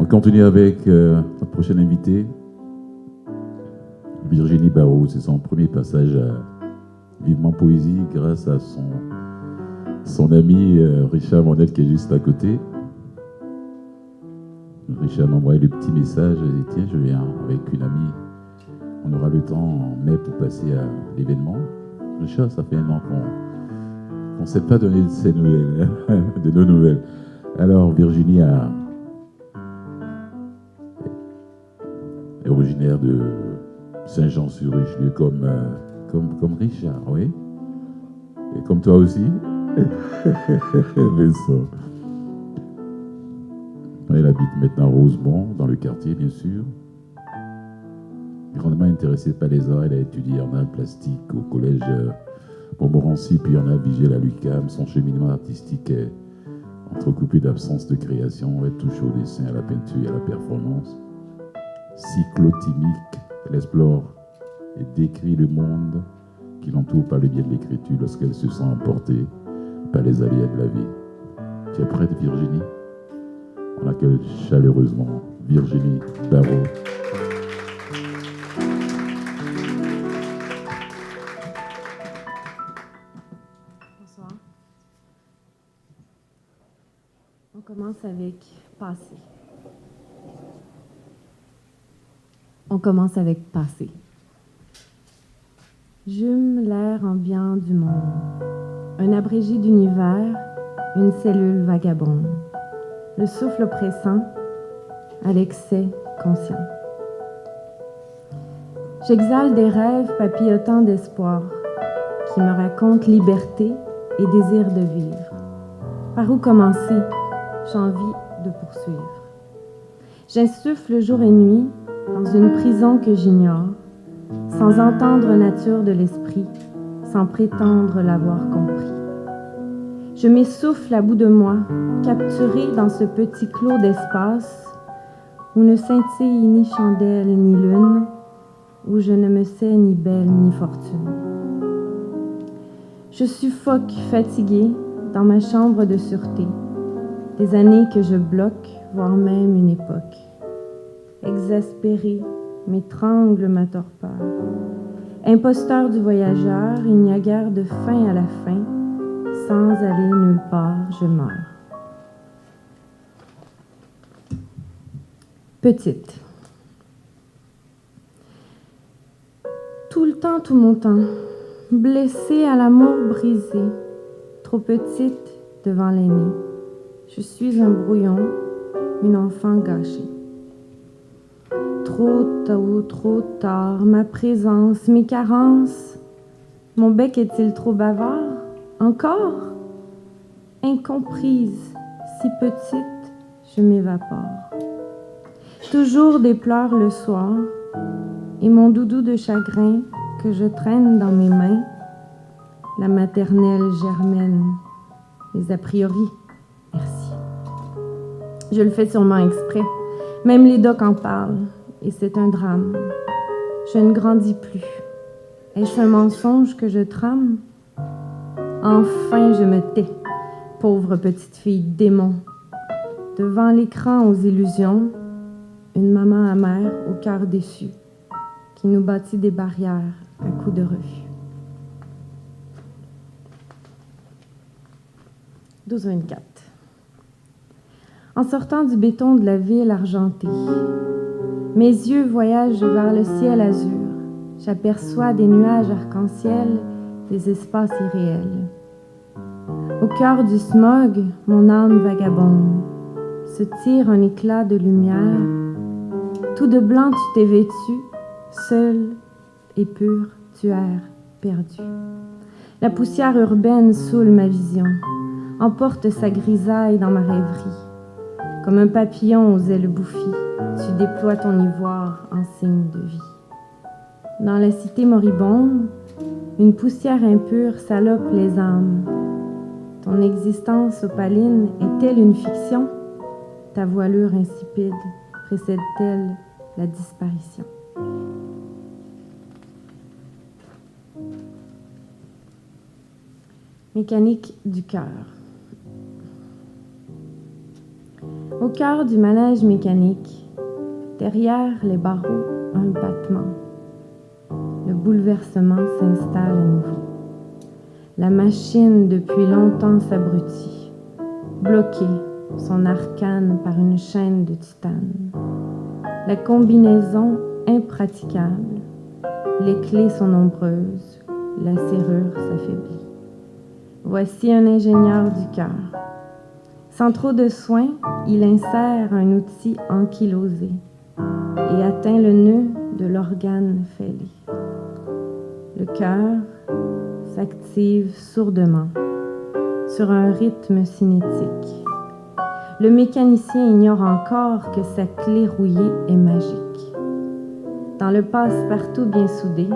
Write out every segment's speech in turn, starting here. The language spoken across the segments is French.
continuer avec notre prochaine invitée, Virginie Barrault. C'est son premier passage à Vivement Poésie grâce à son ami Richard Monette qui est juste à côté. Richard m'a envoyé le petit message, il dit tiens, je viens avec une amie, on aura le temps en mai pour passer à l'événement. Richard, ça fait un an qu'on ne s'est pas donné de ses nouvelles, de nos nouvelles. Alors Virginie est originaire de Saint-Jean-sur-Richelieu comme Richard, oui. Et comme toi aussi. Mais ça. Elle habite maintenant à Rosemont, dans le quartier, bien sûr. Grandement intéressée par les arts, elle a étudié en art plastique au collège Montmorency, puis en art visuel à l'UQAM. Son cheminement artistique est entrecoupé d'absence de création. Elle touche au dessin, à la peinture et à la performance. Cyclotimique, elle explore et décrit le monde qui l'entoure par le biais de l'écriture lorsqu'elle se sent emportée par les aléas de la vie. Tu es prête, Virginie? On accueille chaleureusement Virginie Barrault. Bonsoir. On commence avec passé. On commence avec passé. J'hume l'air ambiant du monde, un abrégé d'univers, une cellule vagabonde. Le souffle oppressant, à l'excès conscient. J'exhale des rêves papillotants d'espoir qui me racontent liberté et désir de vivre. Par où commencer? J'ai envie de poursuivre. J'insuffle jour et nuit dans une prison que j'ignore, sans entendre nature de l'esprit, sans prétendre l'avoir compris. Je m'essouffle à bout de moi, capturée dans ce petit clos d'espace où ne scintille ni chandelle ni lune, où je ne me sais ni belle ni fortune. Je suffoque, fatiguée, dans ma chambre de sûreté, des années que je bloque, voire même une époque. Exaspérée, m'étrangle ma torpeur. Imposteur du voyageur, il n'y a guère de fin à la fin. Sans aller nulle part, je meurs. Petite. Tout le temps, tout mon temps, blessée à l'amour brisé, trop petite devant l'aîné. Je suis un brouillon, une enfant gâchée. Trop tôt, trop tard, ma présence, mes carences. Mon bec est-il trop bavard? Encore? Incomprise, si petite, je m'évapore. Toujours des pleurs le soir, et mon doudou de chagrin que je traîne dans mes mains, la maternelle germaine, les a priori, merci. Je le fais sûrement exprès, même les docs en parlent, et c'est un drame. Je ne grandis plus. Est-ce un mensonge que je trame? Enfin, je me tais, pauvre petite fille démon. Devant l'écran aux illusions, une maman amère au cœur déçu, qui nous bâtit des barrières à coups de refus. 12-24. En sortant du béton de la ville argentée, mes yeux voyagent vers le ciel azur. J'aperçois des nuages arc-en-ciel, des espaces irréels. Au cœur du smog, mon âme vagabonde se tire un éclat de lumière. Tout de blanc tu t'es vêtu, seul et pur tu erres perdu. La poussière urbaine saoule ma vision, emporte sa grisaille dans ma rêverie. Comme un papillon aux ailes bouffies, tu déploies ton ivoire en signe de vie. Dans la cité moribonde, une poussière impure salope les âmes. Ton existence opaline est-elle une fiction? Ta voilure insipide précède-t-elle la disparition? Mécanique du cœur. Au cœur du manège mécanique, derrière les barreaux, un battement. Le bouleversement s'installe à nouveau. La machine depuis longtemps s'abrutit, bloquée, son arcane par une chaîne de titane. La combinaison impraticable, les clés sont nombreuses, la serrure s'affaiblit. Voici un ingénieur du cœur. Sans trop de soin, il insère un outil ankylosé et atteint le nœud de l'organe fêlé. Le cœur s'active sourdement sur un rythme cinétique. Le mécanicien ignore encore que sa clé rouillée est magique. Dans le passe-partout bien soudé,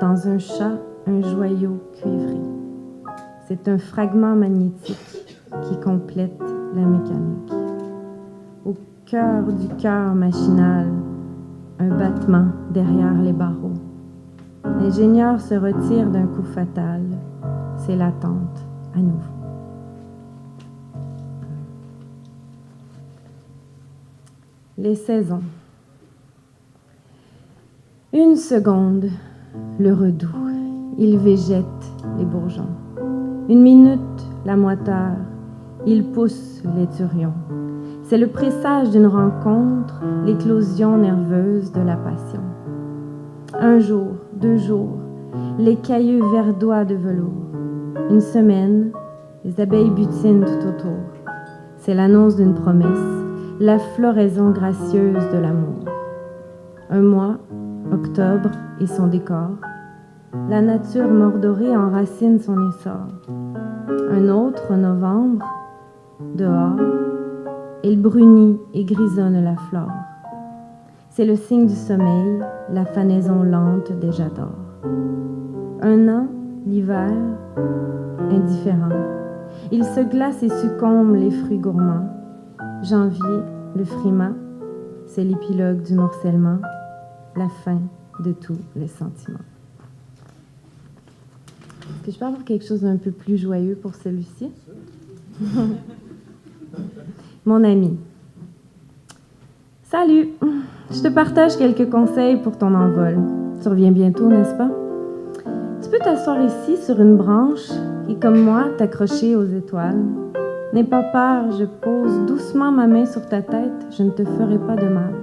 dans un chat, un joyau cuivré. C'est un fragment magnétique qui complète la mécanique. Au cœur du cœur machinal, un battement derrière les barreaux. L'ingénieur se retire d'un coup fatal. C'est l'attente à nouveau. Les saisons. Une seconde, le redoux. Il végète les bourgeons. Une minute, la moiteur. Il pousse les turions. C'est le présage d'une rencontre, l'éclosion nerveuse de la passion. Un jour, 2 jours, les cailleux verdoient de velours. Une semaine, les abeilles butinent tout autour. C'est l'annonce d'une promesse, la floraison gracieuse de l'amour. Un mois, octobre et son décor. La nature mordorée enracine son essor. Un autre, novembre, dehors, il brunit et grisonne la flore. C'est le signe du sommeil, la fanaison lente des j'adore. Un an, l'hiver, indifférent. Il se glace et succombe les fruits gourmands. Janvier, le frima, c'est l'épilogue du morcellement, la fin de tous les sentiments. Est-ce que je peux avoir quelque chose d'un peu plus joyeux pour celui-ci? Mon ami. Salut! Je te partage quelques conseils pour ton envol. Tu reviens bientôt, n'est-ce pas? Tu peux t'asseoir ici sur une branche et, comme moi, t'accrocher aux étoiles. N'aie pas peur, je pose doucement ma main sur ta tête, je ne te ferai pas de mal.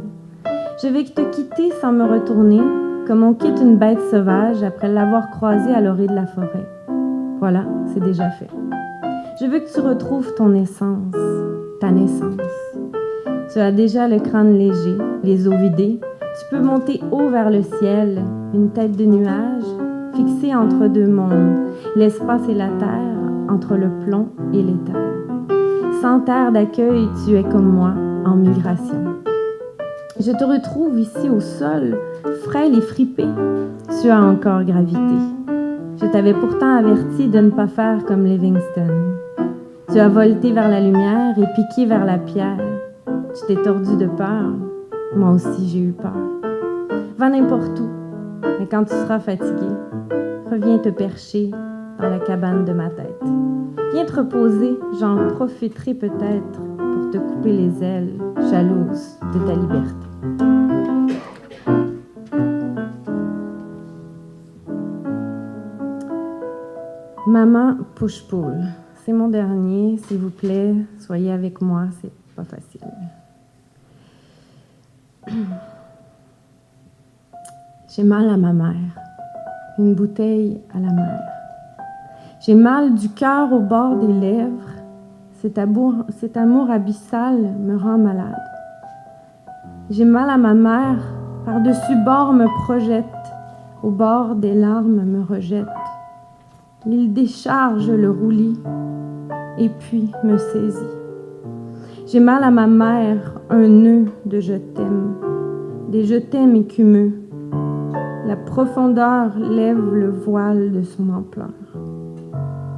Je vais te quitter sans me retourner, comme on quitte une bête sauvage après l'avoir croisée à l'orée de la forêt. Voilà, c'est déjà fait. Je veux que tu retrouves ton essence, ta naissance. Tu as déjà le crâne léger, les os vidés. Tu peux monter haut vers le ciel, une tête de nuage, fixée entre 2 mondes, l'espace et la terre, entre le plomb et l'éther. Sans terre d'accueil, tu es comme moi, en migration. Je te retrouve ici au sol, frêle et fripée. Tu as encore gravité. Je t'avais pourtant averti de ne pas faire comme Livingstone. Tu as volté vers la lumière et piqué vers la pierre. Tu t'es tordu de peur. Moi aussi, j'ai eu peur. Va n'importe où, mais quand tu seras fatigué, reviens te percher dans la cabane de ma tête. Viens te reposer, j'en profiterai peut-être pour te couper les ailes, jalouse de ta liberté. Maman Push-Pull, c'est mon dernier, s'il vous plaît, soyez avec moi, c'est pas facile. J'ai mal à ma mère, une bouteille à la mer. J'ai mal du cœur au bord des lèvres, cet amour abyssal me rend malade. J'ai mal à ma mère, par-dessus bord me projette, au bord des larmes me rejette. Il décharge le roulis et puis me saisit. J'ai mal à ma mère, un nœud de je t'aime, des je t'aime écumeux. La profondeur lève le voile de son ampleur.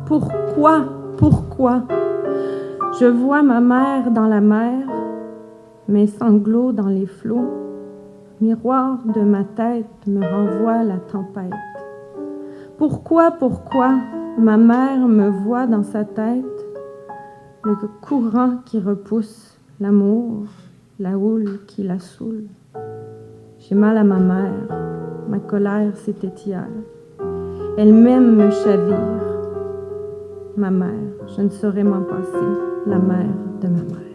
Pourquoi? Je vois ma mère dans la mer, mes sanglots dans les flots. Miroir de ma tête me renvoie la tempête. Pourquoi ma mère me voit dans sa tête, le courant qui repousse l'amour, la houle qui la saoule. J'ai mal à ma mère, ma colère s'est étiale. Elle-même me chavire. Ma mère, je ne saurais m'en passer, la mère de ma mère.